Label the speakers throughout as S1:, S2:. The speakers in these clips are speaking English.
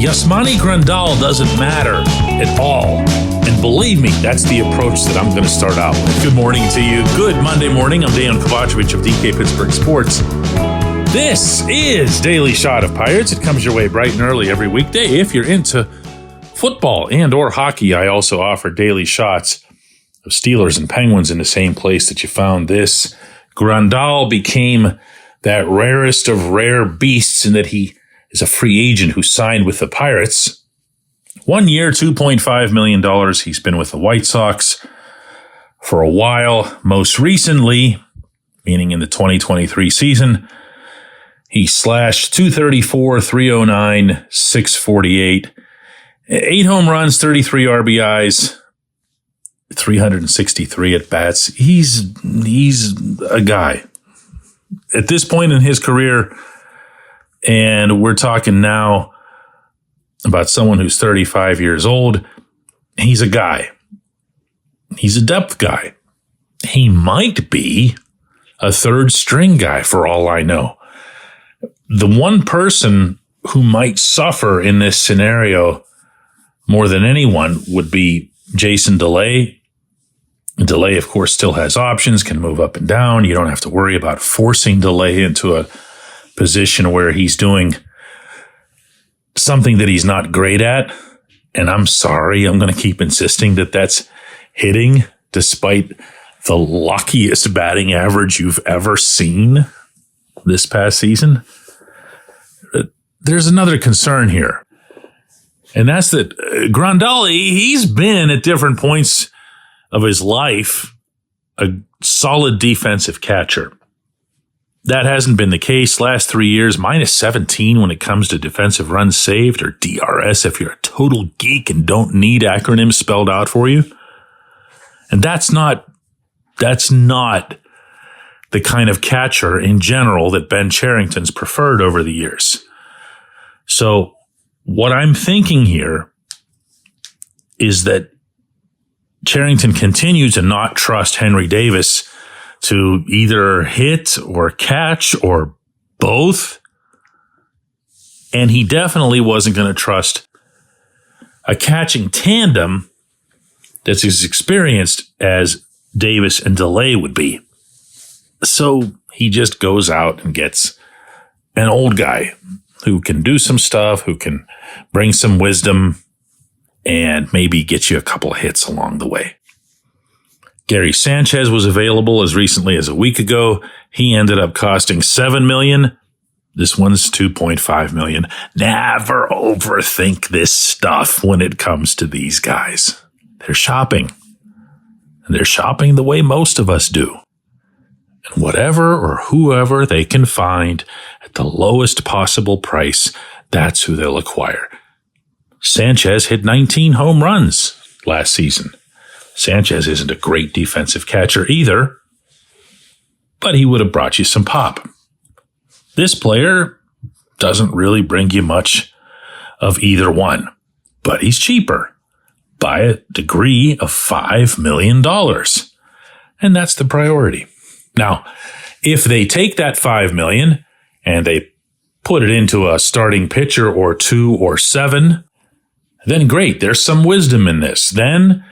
S1: Yasmani Grandal doesn't matter at all. And believe me, that's the approach that I'm going to start out with. Good morning to you. Good Monday morning. I'm Dejan Kovacevic of DK Pittsburgh Sports. This is Daily Shot of Pirates. It comes your way bright and early every weekday. If you're into football and or hockey, I also offer daily shots of Steelers and Penguins in the same place that you found this. Grandal became that rarest of rare beasts in that he is a free agent who signed with the Pirates. 1 year, $2.5 million. He's been with the White Sox for a while. Most recently, meaning in the 2023 season, he slashed .234, .309, .648, 8 home runs, 33 RBIs, 363 at bats. He's a guy at this point in his career, and we're talking now about someone who's 35 years old. He's a guy. He's a depth guy. He might be a third string guy for all I know. The one person who might suffer in this scenario more than anyone would be Jason DeLay. DeLay, of course, still has options, can move up and down. You don't have to worry about forcing DeLay into a position where he's doing something that he's not great at. And I'm sorry, I'm going to keep insisting that that's hitting, despite the luckiest batting average you've ever seen this past season. There's another concern here. And that's that Grandal, he's been at different points of his life a solid defensive catcher. That hasn't been the case last 3 years, minus 17 when it comes to defensive runs saved, or DRS if you're a total geek and don't need acronyms spelled out for you. And that's not the kind of catcher in general that Ben Cherington's preferred over the years. So what I'm thinking here is that Cherington continues to not trust Henry Davis to either hit or catch or both. And he definitely wasn't going to trust a catching tandem that's as experienced as Davis and DeLay would be. So he just goes out and gets an old guy who can do some stuff, who can bring some wisdom, and maybe get you a couple of hits along the way. Gary Sanchez was available as recently as a week ago. He ended up costing $7 million. This one's $2.5 million. Never overthink this stuff when it comes to these guys. They're shopping. And they're shopping the way most of us do. And whatever or whoever they can find at the lowest possible price, that's who they'll acquire. Sanchez hit 19 home runs last season. Sanchez isn't a great defensive catcher either, but he would have brought you some pop. This player doesn't really bring you much of either one, but he's cheaper by a degree of $5 million. And that's the priority. Now, if they take that $5 million and they put it into a starting pitcher or 2 or 7, then great, there's some wisdom in this. Then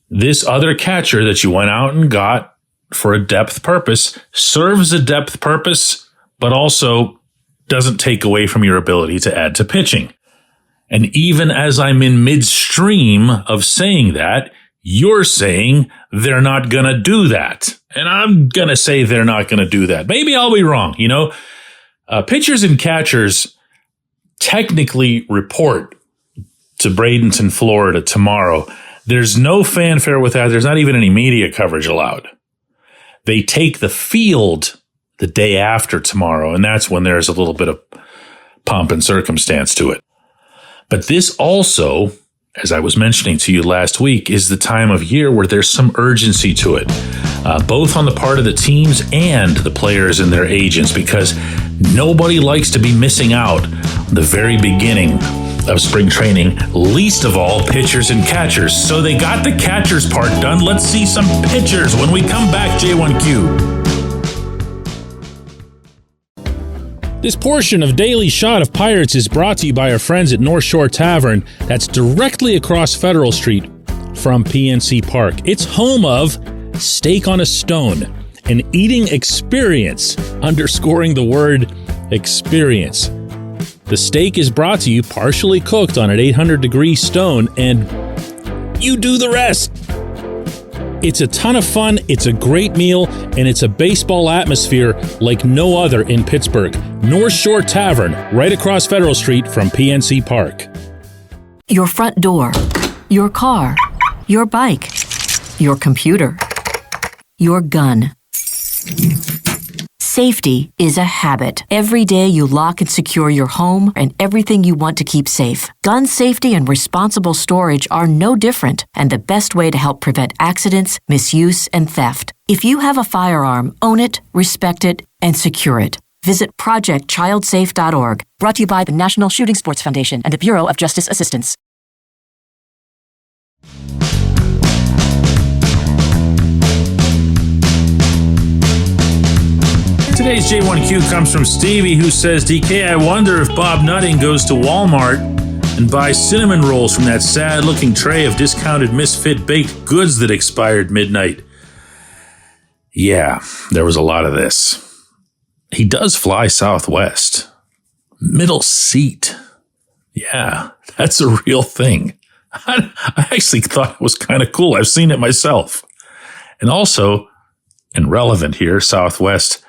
S1: this other catcher that you went out and got for a depth purpose serves a depth purpose, but also doesn't take away from your ability to add to pitching. And even as I'm in midstream of saying that, you're saying they're not going to do that. And I'm going to say they're not going to do that. Maybe I'll be wrong. You know, pitchers and catchers technically report to Bradenton, Florida tomorrow. There's no fanfare with that. There's not even any media coverage allowed. They take the field the day after tomorrow, and that's when there's a little bit of pomp and circumstance to it. But this also, as I was mentioning to you last week, is the time of year where there's some urgency to it, both on the part of the teams and the players and their agents, because nobody likes to be missing out on the very beginning of spring training, least of all pitchers and catchers. So they got the catchers part done. Let's see some pitchers when we come back, J1Q. This portion of Daily Shot of Pirates is brought to you by our friends at North Shore Tavern, that's directly across Federal Street from PNC Park. It's home of Steak on a Stone, an eating experience, underscoring the word experience. The steak is brought to you partially cooked on an 800-degree stone, and you do the rest. It's a ton of fun, it's a great meal, and it's a baseball atmosphere like no other in Pittsburgh. North Shore Tavern, right across Federal Street from PNC Park.
S2: Your front door, your car, your bike, your computer, your gun. Safety is a habit. Every day you lock and secure your home and everything you want to keep safe. Gun safety and responsible storage are no different, and the best way to help prevent accidents, misuse, and theft. If you have a firearm, own it, respect it, and secure it. Visit ProjectChildSafe.org. Brought to you by the National Shooting Sports Foundation and the Bureau of Justice Assistance.
S1: Today's J1Q comes from Stevie, who says, DK, I wonder if Bob Nutting goes to Walmart and buys cinnamon rolls from that sad-looking tray of discounted misfit baked goods that expired midnight. Yeah, there was a lot of this. He does fly Southwest. Middle seat. Yeah, that's a real thing. I actually thought it was kind of cool. I've seen it myself. And also, and relevant here, Southwest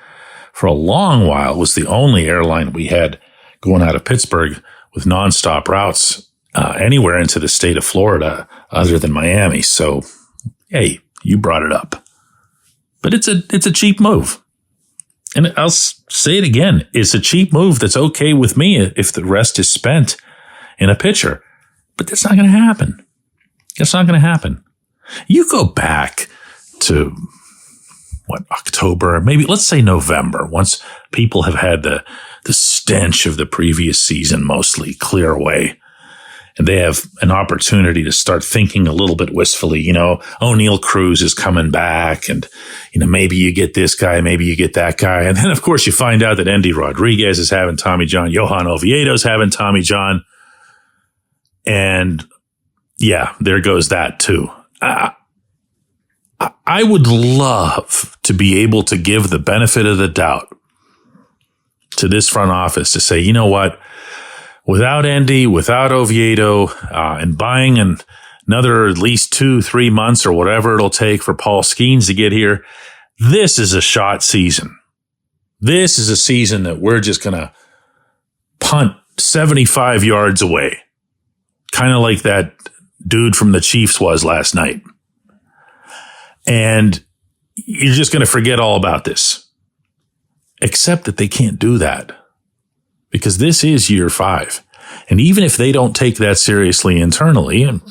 S1: for a long while was the only airline we had going out of Pittsburgh with nonstop routes anywhere into the state of Florida other than Miami. So, hey, you brought it up. But it's a cheap move. And I'll say it again. It's a cheap move that's okay with me if the rest is spent in a pitcher. But that's not going to happen. That's not going to happen. You go back to October, maybe let's say November, once people have had the stench of the previous season mostly clear away, and they have an opportunity to start thinking a little bit wistfully, O'Neal Cruz is coming back, and, maybe you get this guy, maybe you get that guy. And then, of course, you find out that Endy Rodriguez is having Tommy John, Johan Oviedo's having Tommy John. And yeah, there goes that too. I would love to be able to give the benefit of the doubt to this front office to say, you know what, without Endy, without Oviedo, and buying another at least 2-3 months or whatever it'll take for Paul Skeens to get here, this is a shot season. This is a season that we're just going to punt 75 yards away, kind of like that dude from the Chiefs was last night. And you're just going to forget all about this. Except that they can't do that. Because this is year 5. And even if they don't take that seriously internally, and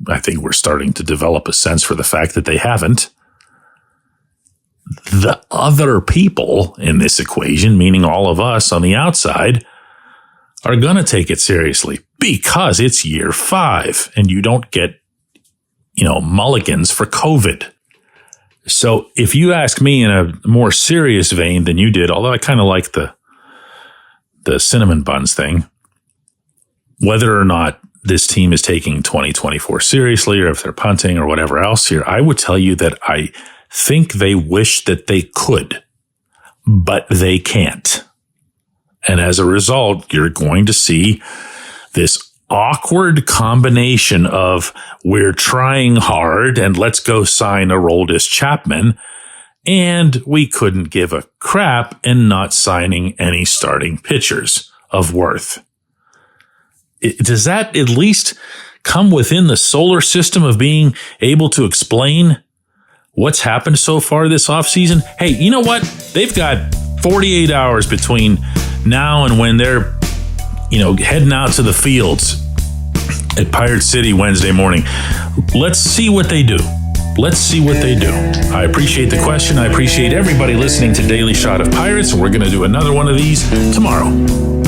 S1: I think we're starting to develop a sense for the fact that they haven't, the other people in this equation, meaning all of us on the outside, are going to take it seriously. Because it's year 5. And you don't get, mulligans for COVID. So if you ask me in a more serious vein than you did, although I kind of like the cinnamon buns thing, whether or not this team is taking 2024 seriously or if they're punting or whatever else here, I would tell you that I think they wish that they could, but they can't. And as a result, you're going to see this awkward combination of we're trying hard and let's go sign Aroldis Chapman, and we couldn't give a crap and not signing any starting pitchers of worth. Does that at least come within the solar system of being able to explain what's happened so far this offseason? Hey, you know what? They've got 48 hours between now and when they're heading out to the fields at Pirate City Wednesday morning. Let's see what they do. Let's see what they do. I appreciate the question. I appreciate everybody listening to Daily Shot of Pirates. We're going to do another one of these tomorrow.